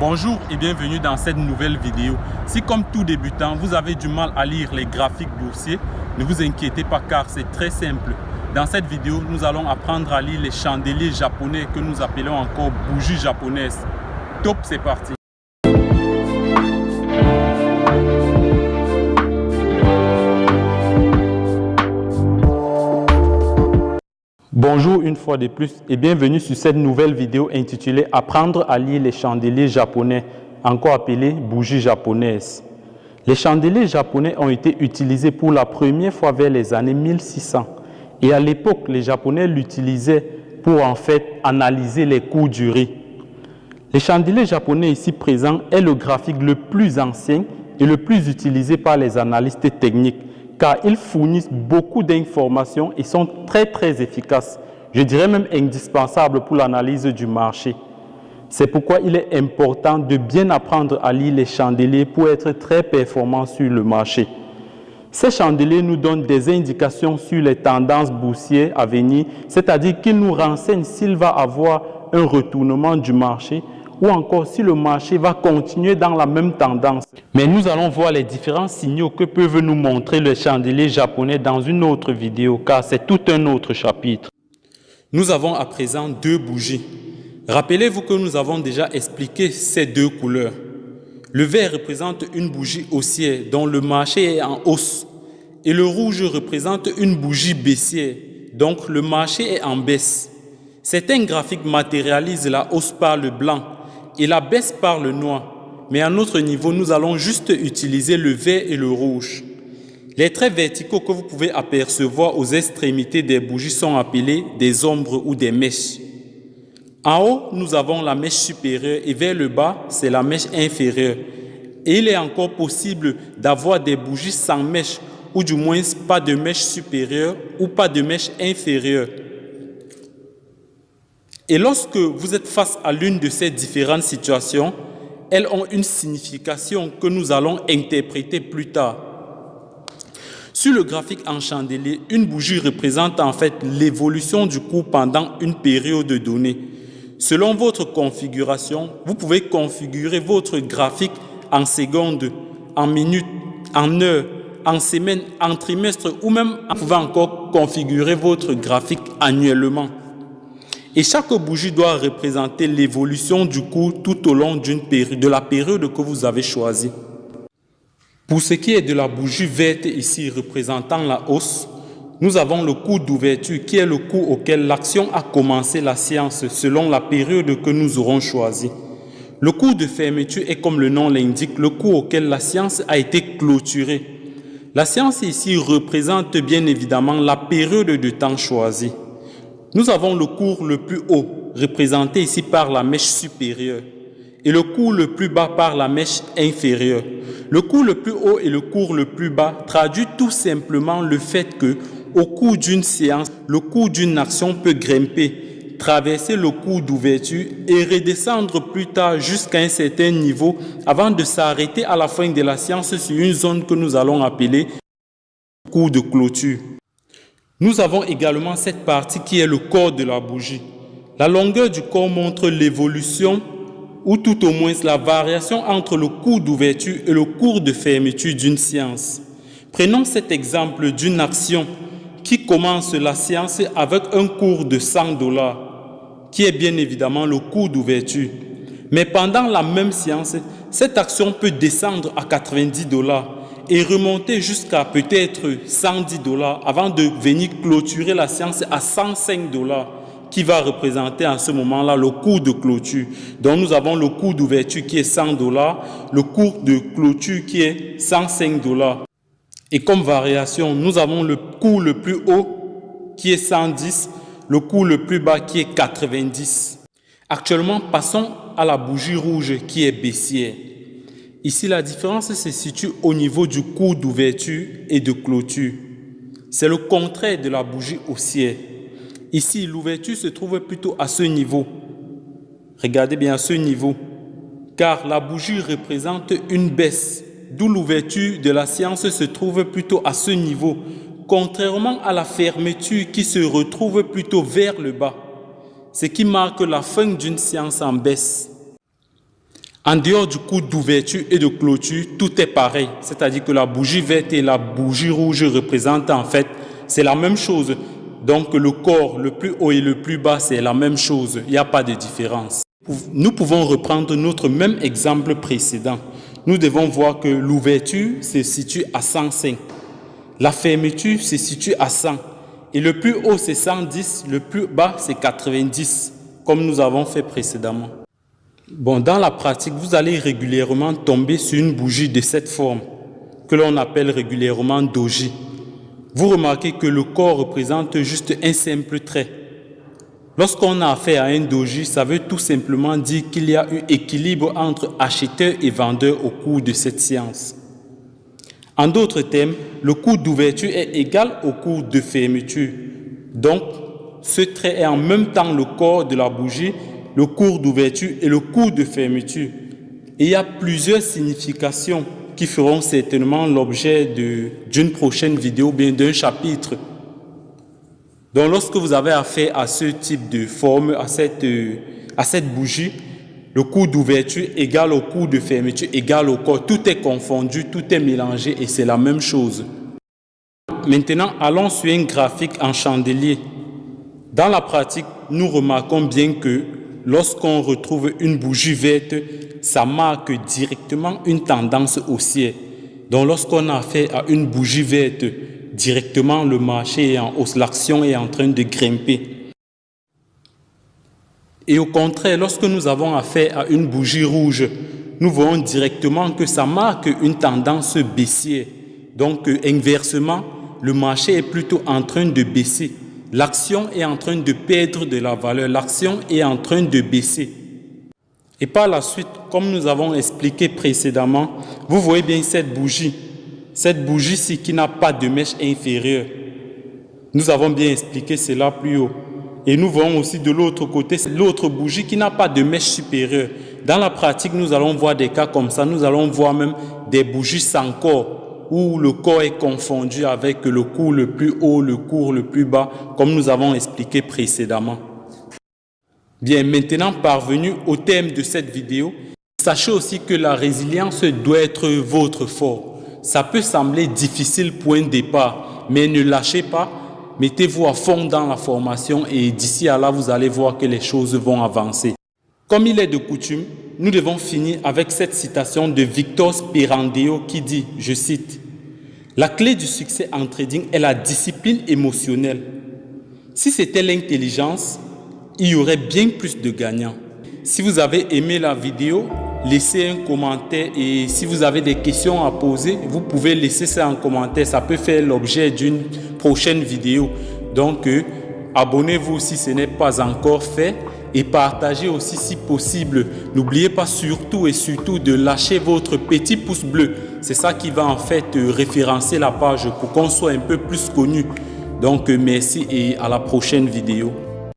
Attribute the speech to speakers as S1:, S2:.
S1: Bonjour et bienvenue dans cette nouvelle vidéo. Si comme tout débutant, vous avez du mal à lire les graphiques boursiers, ne vous inquiétez pas car c'est très simple. Dans cette vidéo, nous allons apprendre à lire les chandeliers japonais que nous appelons encore bougies japonaises. Top, c'est parti! Bonjour une fois de plus et bienvenue sur cette nouvelle vidéo intitulée « Apprendre à lire les chandeliers japonais », encore appelés bougies japonaises. Les chandeliers japonais ont été utilisés pour la première fois vers les années 1600 et à l'époque, les Japonais l'utilisaient pour en fait analyser les cours du riz. Les chandeliers japonais ici présents est le graphique le plus ancien et le plus utilisé par les analystes techniques, car ils fournissent beaucoup d'informations et sont très efficaces. Je dirais même indispensables pour l'analyse du marché. C'est pourquoi il est important de bien apprendre à lire les chandeliers pour être très performant sur le marché. Ces chandeliers nous donnent des indications sur les tendances boursières à venir, c'est-à-dire qu'ils nous renseignent s'il va avoir un retournement du marché ou encore si le marché va continuer dans la même tendance. Mais nous allons voir les différents signaux que peuvent nous montrer les chandeliers japonais dans une autre vidéo, car c'est tout un autre chapitre. Nous avons à présent deux bougies. Rappelez-vous que nous avons déjà expliqué ces deux couleurs. Le vert représente une bougie haussière dont le marché est en hausse et le rouge représente une bougie baissière, donc le marché est en baisse. Certains graphiques matérialisent la hausse par le blanc et la baisse par le noir, mais à notre niveau, nous allons juste utiliser le vert et le rouge. Les traits verticaux que vous pouvez apercevoir aux extrémités des bougies sont appelés des ombres ou des mèches. En haut, nous avons la mèche supérieure et vers le bas, c'est la mèche inférieure. Et il est encore possible d'avoir des bougies sans mèche ou du moins pas de mèche supérieure ou pas de mèche inférieure. Et lorsque vous êtes face à l'une de ces différentes situations, elles ont une signification que nous allons interpréter plus tard. Sur le graphique en chandelier, une bougie représente en fait l'évolution du cours pendant une période donnée. Selon votre configuration, vous pouvez configurer votre graphique en secondes, en minutes, en heures, en semaines, en trimestres ou même vous pouvez encore configurer votre graphique annuellement. Et chaque bougie doit représenter l'évolution du cours tout au long de la période que vous avez choisie. Pour ce qui est de la bougie verte ici représentant la hausse, nous avons le cours d'ouverture qui est le cours auquel l'action a commencé la séance selon la période que nous aurons choisie. Le cours de fermeture est comme le nom l'indique, le cours auquel la séance a été clôturée. La séance ici représente bien évidemment la période de temps choisie. Nous avons le cours le plus haut, représenté ici par la mèche supérieure, et le cours le plus bas par la mèche inférieure. Le cours le plus haut et le cours le plus bas traduit tout simplement le fait que, au cours d'une séance, le cours d'une action peut grimper, traverser le cours d'ouverture et redescendre plus tard jusqu'à un certain niveau avant de s'arrêter à la fin de la séance sur une zone que nous allons appeler cours de clôture. Nous avons également cette partie qui est le corps de la bougie. La longueur du corps montre l'évolution ou tout au moins la variation entre le cours d'ouverture et le cours de fermeture d'une séance. Prenons cet exemple d'une action qui commence la séance avec un cours de $100, qui est bien évidemment le cours d'ouverture. Mais pendant la même séance, cette action peut descendre à $90 et remonter jusqu'à peut-être $110 avant de venir clôturer la séance à $105, qui va représenter à ce moment-là le cours de clôture. Donc nous avons le cours d'ouverture qui est $100, le cours de clôture qui est $105. Et comme variation, nous avons le cours le plus haut qui est 110, le cours le plus bas qui est 90. Actuellement, passons à la bougie rouge qui est baissière. Ici, la différence se situe au niveau du cours d'ouverture et de clôture. C'est le contraire de la bougie haussière. Ici, l'ouverture se trouve plutôt à ce niveau. Regardez bien à ce niveau, car la bougie représente une baisse, d'où l'ouverture de la séance se trouve plutôt à ce niveau, contrairement à la fermeture qui se retrouve plutôt vers le bas, ce qui marque la fin d'une séance en baisse. En dehors du coût d'ouverture et de clôture, tout est pareil. C'est-à-dire que la bougie verte et la bougie rouge représentent en fait, c'est la même chose. Donc le corps, le plus haut et le plus bas, c'est la même chose. Il n'y a pas de différence. Nous pouvons reprendre notre même exemple précédent. Nous devons voir que l'ouverture se situe à 105. La fermeture se situe à 100. Et le plus haut, c'est 110. Le plus bas, c'est 90, comme nous avons fait précédemment. Bon, dans la pratique, vous allez régulièrement tomber sur une bougie de cette forme, que l'on appelle régulièrement doji. Vous remarquez que le corps représente juste un simple trait. Lorsqu'on a affaire à un doji, ça veut tout simplement dire qu'il y a eu équilibre entre acheteur et vendeur au cours de cette séance. En d'autres termes, le coût d'ouverture est égal au coût de fermeture. Donc, ce trait est en même temps le corps de la bougie, le coût d'ouverture et le coût de fermeture. Et il y a plusieurs significations qui feront certainement l'objet d'une prochaine vidéo ou bien d'un chapitre. Donc lorsque vous avez affaire à ce type de forme, à cette bougie, le coût d'ouverture égale au coût de fermeture égale au corps. Tout est confondu, tout est mélangé et c'est la même chose. Maintenant, allons sur un graphique en chandelier. Dans la pratique, nous remarquons bien que lorsqu'on retrouve une bougie verte, ça marque directement une tendance haussière. Donc lorsqu'on a affaire à une bougie verte, directement le marché est en hausse, l'action est en train de grimper. Et au contraire, lorsque nous avons affaire à une bougie rouge, nous voyons directement que ça marque une tendance baissière. Donc inversement, le marché est plutôt en train de baisser. L'action est en train de perdre de la valeur, l'action est en train de baisser. Et par la suite, comme nous avons expliqué précédemment, vous voyez bien cette bougie-ci qui n'a pas de mèche inférieure. Nous avons bien expliqué cela plus haut. Et nous voyons aussi de l'autre côté, l'autre bougie qui n'a pas de mèche supérieure. Dans la pratique, nous allons voir des cas comme ça. Nous allons voir même des bougies sans corps, où le corps est confondu avec le cours le plus haut, le cours le plus bas, comme nous avons expliqué précédemment. Bien, maintenant parvenu au thème de cette vidéo, sachez aussi que la résilience doit être votre fort. Ça peut sembler difficile point de départ, mais ne lâchez pas. Mettez-vous à fond dans la formation et d'ici à là, vous allez voir que les choses vont avancer. Comme il est de coutume, nous devons finir avec cette citation de Victor Sperandeo qui dit, je cite, « La clé du succès en trading est la discipline émotionnelle. Si c'était l'intelligence, il y aurait bien plus de gagnants. » Si vous avez aimé la vidéo, laissez un commentaire et si vous avez des questions à poser, vous pouvez laisser ça en commentaire. Ça peut faire l'objet d'une prochaine vidéo. Donc, abonnez-vous si ce n'est pas encore fait et partagez aussi si possible. N'oubliez pas surtout et surtout de lâcher votre petit pouce bleu. C'est ça qui va en fait référencer la page pour qu'on soit un peu plus connu. Donc, merci et à la prochaine vidéo.